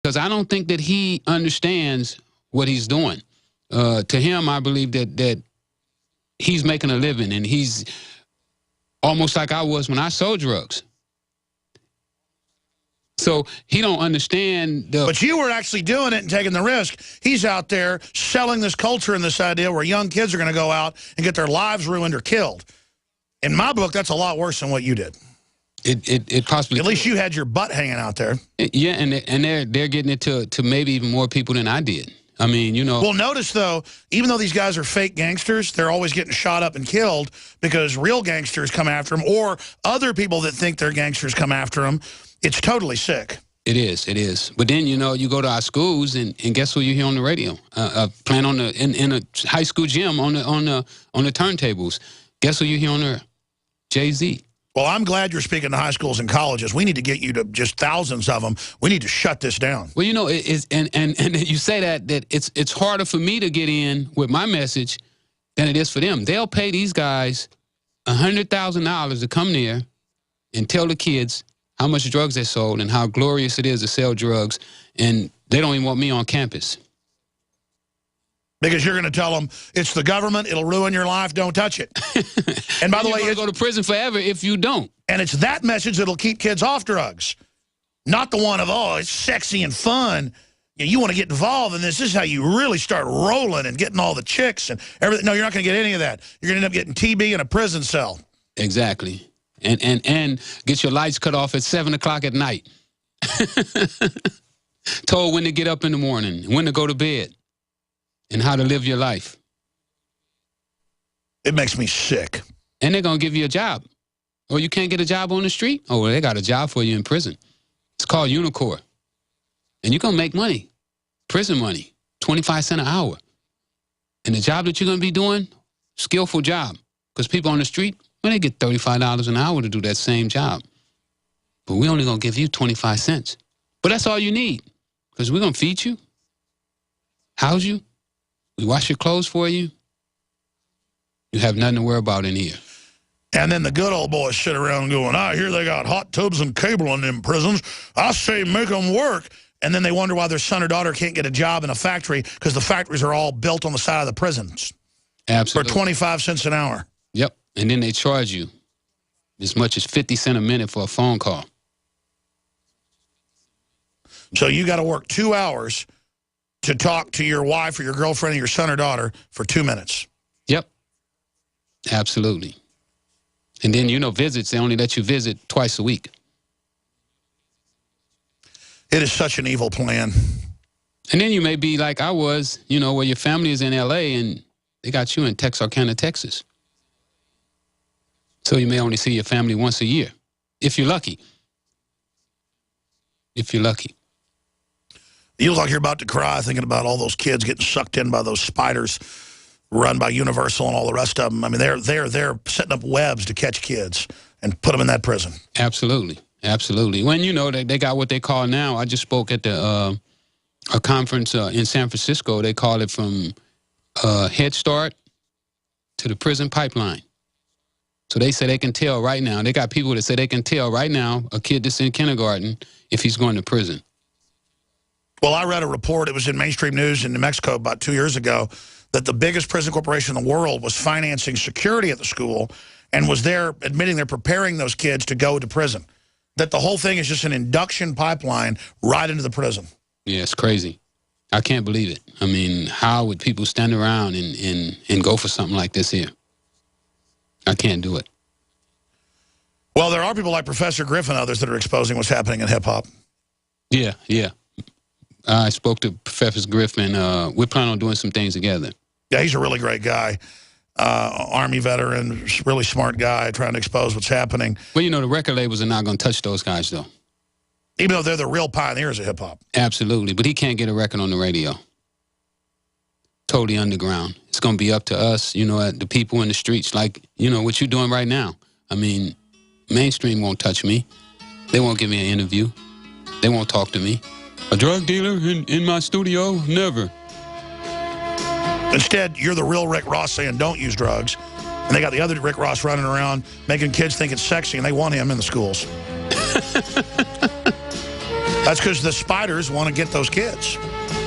because I don't think that he understands what he's doing. To him, I believe that he's making a living, and he's almost like I was when I sold drugs. So he don't understand the... But you were actually doing it and taking the risk. He's out there selling this culture and this idea where young kids are going to go out and get their lives ruined or killed. In my book, that's a lot worse than what you did. It possibly... At least you had your butt hanging out there. Yeah, and they're getting it to maybe even more people than I did. I mean, you know... Well, notice, though, even though these guys are fake gangsters, they're always getting shot up and killed because real gangsters come after them, or other people that think they're gangsters come after them. It's totally sick. It is. But then, you know, you go to our schools, and guess who you hear on the radio? Playing on the in a high school gym on the turntables. Guess who you hear on there? Jay-Z. Well, I'm glad you're speaking to high schools and colleges. We need to get you to just thousands of them. We need to shut this down. Well, you know, and you say that it's harder for me to get in with my message than it is for them. They'll pay these guys $100,000 to come there and tell the kids how much drugs they sold and how glorious it is to sell drugs, and they don't even want me on campus. Because you're going to tell them, it's the government, it'll ruin your life, don't touch it. And by the way, you're going to go to prison forever if you don't. And it's that message that'll keep kids off drugs. Not the one of, oh, it's sexy and fun. You want to get involved in this. This is how you really start rolling and getting all the chicks and everything. No, you're not going to get any of that. You're going to end up getting TB in a prison cell. Exactly. And get your lights cut off at 7 o'clock at night. Told when to get up in the morning, when to go to bed, and how to live your life. It makes me sick. And they're going to give you a job. Or you can't get a job on the street? Oh, well, they got a job for you in prison. It's called Unicor. And you're going to make money, prison money, 25 cents an hour. And the job that you're going to be doing, skillful job. Because people on the street, well, they get $35 an hour to do that same job. But we're only going to give you 25 cents. But that's all you need. Because we're going to feed you, house you, we wash your clothes for you. You have nothing to worry about in here. And then the good old boys sit around going, I hear they got hot tubs and cable in them prisons. I say make them work. And then they wonder why their son or daughter can't get a job in a factory because the factories are all built on the side of the prisons. Absolutely. For 25 cents an hour. Yep. And then they charge you as much as 50 cents a minute for a phone call. So you got to work 2 hours to talk to your wife or your girlfriend or your son or daughter for 2 minutes. Yep. Absolutely. And then, you know, visits, they only let you visit twice a week. It is such an evil plan. And then you may be like I was, you know, where your family is in L.A. and they got you in Texarkana, Texas. So you may only see your family once a year, if you're lucky. If you're lucky. You look like you're about to cry thinking about all those kids getting sucked in by those spiders run by Universal and all the rest of them. I mean, they're setting up webs to catch kids and put them in that prison. Absolutely. Absolutely. When, you know, they got what they call now, I just spoke at a conference in San Francisco. They call it from Head Start to the prison pipeline. So they say they can tell right now. They got people that say they can tell right now a kid that's in kindergarten if he's going to prison. Well, I read a report, it was in mainstream news in New Mexico about 2 years ago, that the biggest prison corporation in the world was financing security at the school and was there admitting they're preparing those kids to go to prison. That the whole thing is just an induction pipeline right into the prison. Yeah, it's crazy. I can't believe it. I mean, how would people stand around and go for something like this here? I can't do it. Well, there are people like Professor Griffin and others that are exposing what's happening in hip-hop. Yeah, yeah. I spoke to Professor Griffin. We're planning on doing some things together. Yeah, he's a really great guy. Army veteran, really smart guy, trying to expose what's happening. Well, you know, the record labels are not going to touch those guys, though. Even though they're the real pioneers of hip-hop. Absolutely, but he can't get a record on the radio. Totally underground. It's going to be up to us, you know, the people in the streets, like, you know, what you're doing right now. I mean, mainstream won't touch me. They won't give me an interview. They won't talk to me. A drug dealer in my studio? Never. Instead, you're the real Rick Ross saying don't use drugs. And they got the other Rick Ross running around making kids think it's sexy, and they want him in the schools. That's because the spiders want to get those kids.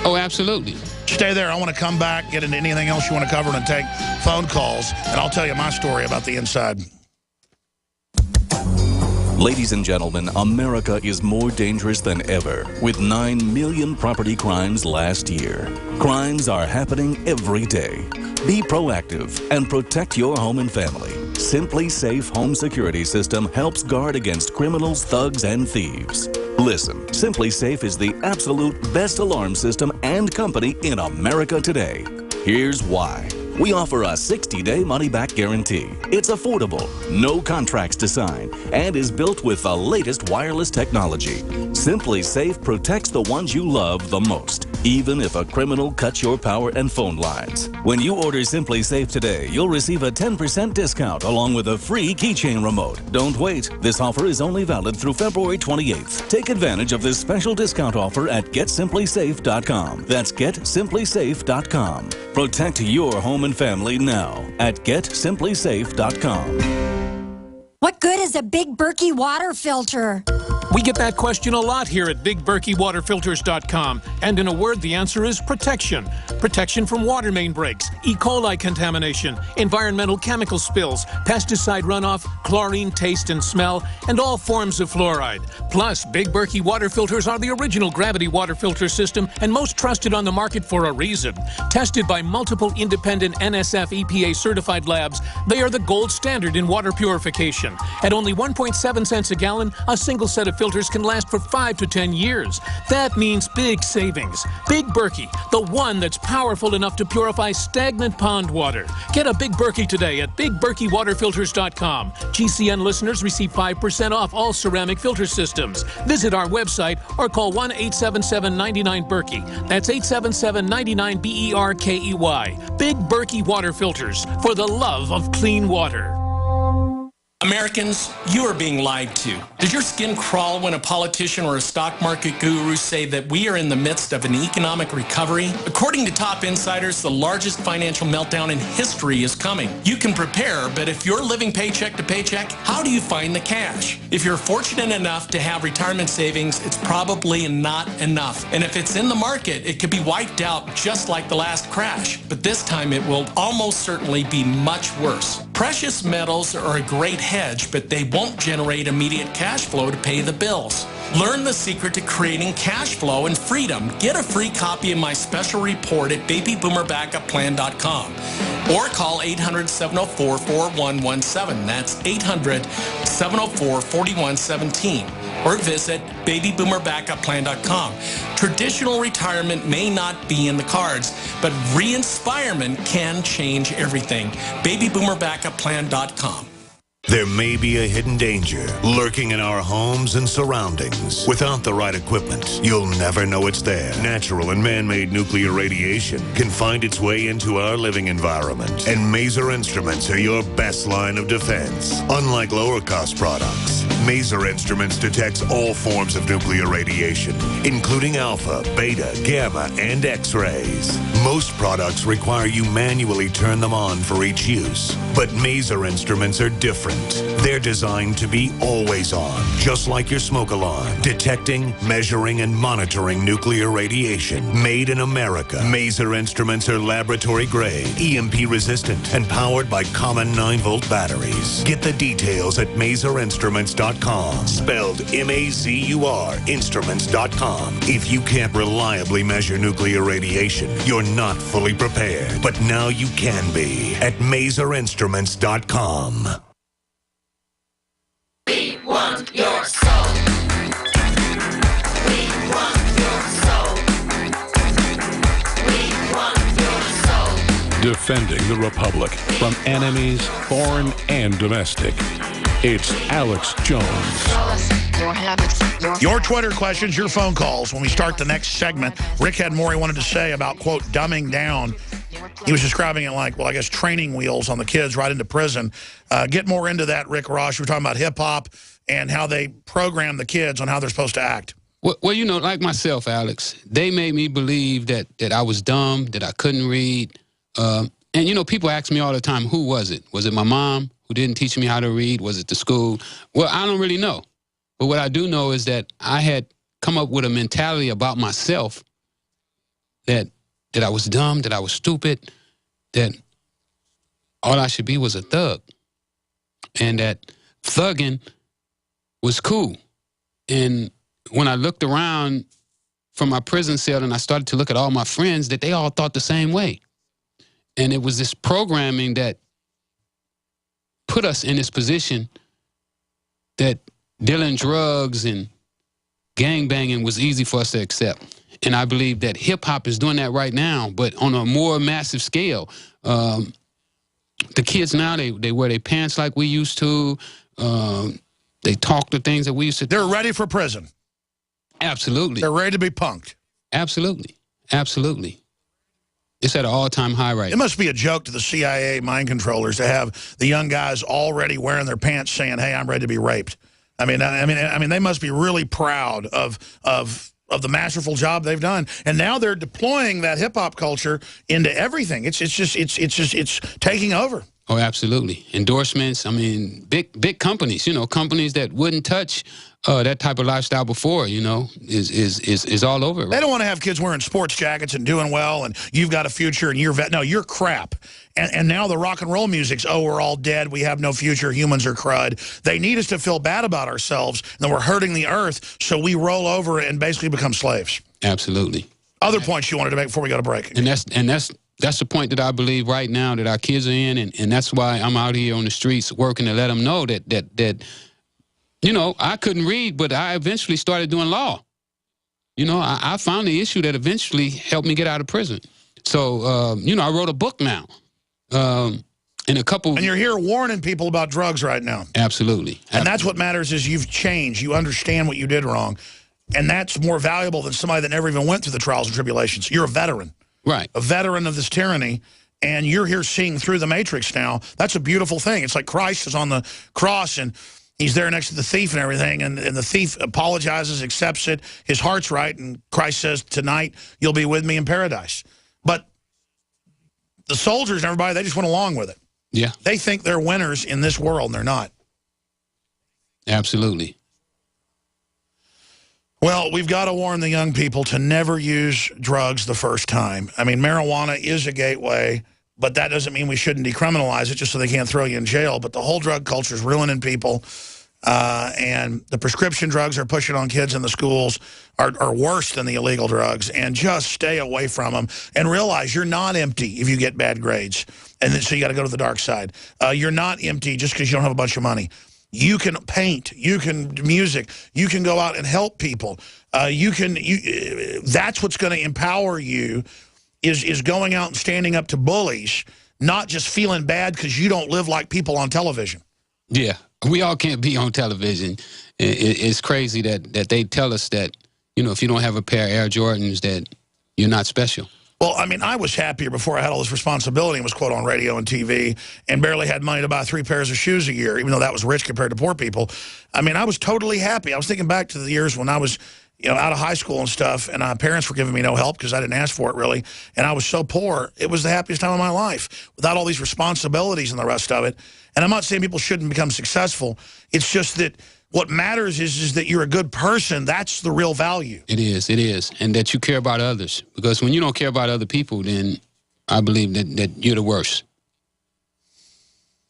Oh, absolutely. Stay there. I want to come back, get into anything else you want to cover, and take phone calls, and I'll tell you my story about the inside. Ladies and gentlemen, America is more dangerous than ever, with 9 million property crimes last year. Crimes are happening every day. Be proactive and protect your home and family. Simply Safe Home Security System helps guard against criminals, thugs, and thieves. Listen, Simply Safe is the absolute best alarm system and company in America today. Here's why. We offer a 60-day money-back guarantee. It's affordable, no contracts to sign, and is built with the latest wireless technology. Simply Safe protects the ones you love the most, even if a criminal cuts your power and phone lines. When you order Simply Safe today, you'll receive a 10% discount along with a free keychain remote. Don't wait. This offer is only valid through February 28th. Take advantage of this special discount offer at GetSimplySafe.com. That's GetSimplySafe.com. Protect your home and family now at GetSimplySafe.com. What good is a Big Berkey water filter? We get that question a lot here at BigBerkeyWaterFilters.com. And in a word, the answer is protection. Protection from water main breaks, E. coli contamination, environmental chemical spills, pesticide runoff, chlorine taste and smell, and all forms of fluoride. Plus, Big Berkey water filters are the original gravity water filter system and most trusted on the market for a reason. Tested by multiple independent NSF EPA certified labs, they are the gold standard in water purification. At only 1.7 cents a gallon, a single set of filters can last for 5 to 10 years. That means big savings. Big Berkey, the one that's powerful enough to purify stagnant pond water. Get a Big Berkey today at BigBerkeyWaterFilters.com. GCN listeners receive 5% off all ceramic filter systems. Visit our website or call 1-877-99-BERKEY. That's 877-99-BERKEY. Big Berkey Water Filters, for the love of clean water. Americans, you are being lied to. Does your skin crawl when a politician or a stock market guru say that we are in the midst of an economic recovery? According to top insiders, the largest financial meltdown in history is coming. You can prepare, but if you're living paycheck to paycheck, how do you find the cash? If you're fortunate enough to have retirement savings, it's probably not enough. And if it's in the market, it could be wiped out just like the last crash. But this time it will almost certainly be much worse. Precious metals are a great hedge, but they won't generate immediate cash flow to pay the bills. Learn the secret to creating cash flow and freedom. Get a free copy of my special report at babyboomerbackupplan.com or call 800-704-4117. That's 800-704-4117. Or visit babyboomerbackupplan.com. Traditional retirement may not be in the cards, but re-inspirement can change everything. babyboomerbackupplan.com. There may be a hidden danger lurking in our homes and surroundings. Without the right equipment, you'll never know it's there. Natural and man-made nuclear radiation can find its way into our living environment, and Maser Instruments are your best line of defense. Unlike lower-cost products, Maser Instruments detects all forms of nuclear radiation, including alpha, beta, gamma, and X-rays. Most products require you manually turn them on for each use, but Maser Instruments are different. They're designed to be always on, just like your smoke alarm, detecting, measuring, and monitoring nuclear radiation. Made in America, Maser Instruments are laboratory grade, EMP resistant, and powered by common 9-volt batteries. Get the details at MaserInstruments.com, spelled M-A-Z-U-R, instruments.com. If you can't reliably measure nuclear radiation, you're not fully prepared. But now you can be at MaserInstruments.com. We want your soul. We want your soul. We want your soul. Defending the Republic from enemies, foreign and domestic. It's Alex Jones. Your Twitter questions, your phone calls when we start the next segment. Rick had more he wanted to say about, quote, dumbing down. He was describing it like, well, I guess training wheels on the kids right into prison. Get more into that, Rick Ross. You were talking about hip-hop and how they program the kids on how they're supposed to act. Well, you know, like myself, Alex, they made me believe that I was dumb, that I couldn't read. And, you know, people ask me all the time, who was it? Was it my mom who didn't teach me how to read? Was it the school? Well, I don't really know. But what I do know is that I had come up with a mentality about myself that I was dumb, that I was stupid, that all I should be was a thug, and that thugging was cool. And when I looked around from my prison cell and I started to look at all my friends, that they all thought the same way. And it was this programming that put us in this position that dealing drugs and gangbanging was easy for us to accept. And I believe that hip-hop is doing that right now, but on a more massive scale. The kids now, they wear their pants like we used to. They talk the things that we used to. They're ready for prison. Absolutely. They're ready to be punked. Absolutely. Absolutely. It's at an all-time high right now. It must be a joke to the CIA mind controllers to have the young guys already wearing their pants saying, hey, I'm ready to be raped. I mean, they must be really proud of the masterful job they've done. And now they're deploying that hip-hop culture into everything. It's taking over. Oh, absolutely. Endorsements. I mean, big companies, you know, companies that wouldn't touch that type of lifestyle before, you know, is all over. Right? They don't want to have kids wearing sports jackets and doing well and you've got a future and you're no, you're crap. And now the rock and roll music's, oh, we're all dead, we have no future, humans are crud. They need us to feel bad about ourselves and that we're hurting the earth, so we roll over and basically become slaves. Absolutely. Other points you wanted to make before we go to break. And that's the point that I believe right now that our kids are in, and that's why I'm out here on the streets working to let them know that you know, I couldn't read, but I eventually started doing law. You know, I found the issue that eventually helped me get out of prison. So, you know, I wrote a book now. And you're here warning people about drugs right now. Absolutely. And that's what matters, is you've changed. You understand what you did wrong. And that's more valuable than somebody that never even went through the trials and tribulations. You're a veteran. Right. A veteran of this tyranny. And you're here seeing through the matrix now. That's a beautiful thing. It's like Christ is on the cross and he's there next to the thief and everything. And the thief apologizes, accepts it. His heart's right. And Christ says, tonight you'll be with me in paradise. But the soldiers and everybody, they just went along with it. Yeah. They think they're winners in this world, and they're not. Absolutely. Well, we've got to warn the young people to never use drugs the first time. I mean, marijuana is a gateway, but that doesn't mean we shouldn't decriminalize it just so they can't throw you in jail. But the whole drug culture is ruining people. And the prescription drugs are pushing on kids in the schools are worse than the illegal drugs. And just stay away from them and realize you're not empty if you get bad grades. And then, so you got to go to the dark side. You're not empty just because you don't have a bunch of money. You can paint, you can music, you can go out and help people. That's what's going to empower you, is going out and standing up to bullies, not just feeling bad because you don't live like people on television. Yeah, we all can't be on television. It's crazy that they tell us that, you know, if you don't have a pair of Air Jordans, that you're not special. Well, I mean, I was happier before I had all this responsibility and was, quote, on radio and TV and barely had money to buy 3 pairs of shoes a year, even though that was rich compared to poor people. I mean, I was totally happy. I was thinking back to the years when I was, you know, out of high school and stuff, and my parents were giving me no help because I didn't ask for it, really, and I was so poor. It was the happiest time of my life without all these responsibilities and the rest of it. And I'm not saying people shouldn't become successful. It's just that what matters is that you're a good person. That's the real value. It is. And that you care about others. Because when you don't care about other people, then I believe that you're the worst.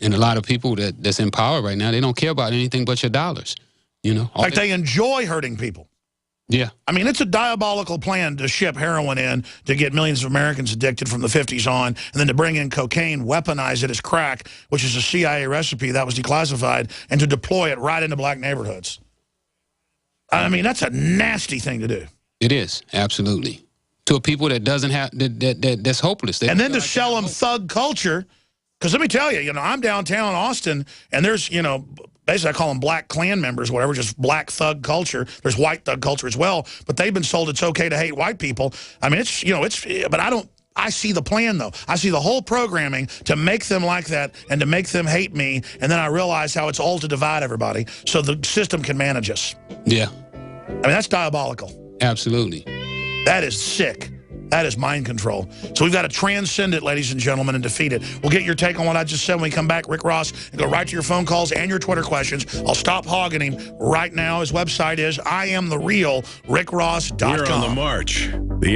And a lot of people that's in power right now, they don't care about anything but your dollars. You know? Like they enjoy hurting people. Yeah. I mean, it's a diabolical plan to ship heroin in to get millions of Americans addicted from the 50s on, and then to bring in cocaine, weaponize it as crack, which is a CIA recipe that was declassified, and to deploy it right into black neighborhoods. I mean, that's a nasty thing to do. It is, absolutely. To a people that doesn't have, that's hopeless. And then to sell them thug culture, because let me tell you, you know, I'm downtown Austin, and there's, you know, basically, I call them black Klan members, whatever, just black thug culture. There's white thug culture as well, but they've been sold it's okay to hate white people. I mean, it's, you know, but I see the plan, though. I see the whole programming to make them like that and to make them hate me, and then I realize how it's all to divide everybody so the system can manage us. Yeah. I mean, that's diabolical. Absolutely. That is sick. That is mind control. So we've got to transcend it, ladies and gentlemen, and defeat it. We'll get your take on what I just said when we come back. Rick Ross, and go right to your phone calls and your Twitter questions. I'll stop hogging him right now. His website is IamTheRealRickRoss.com. We're on the march. The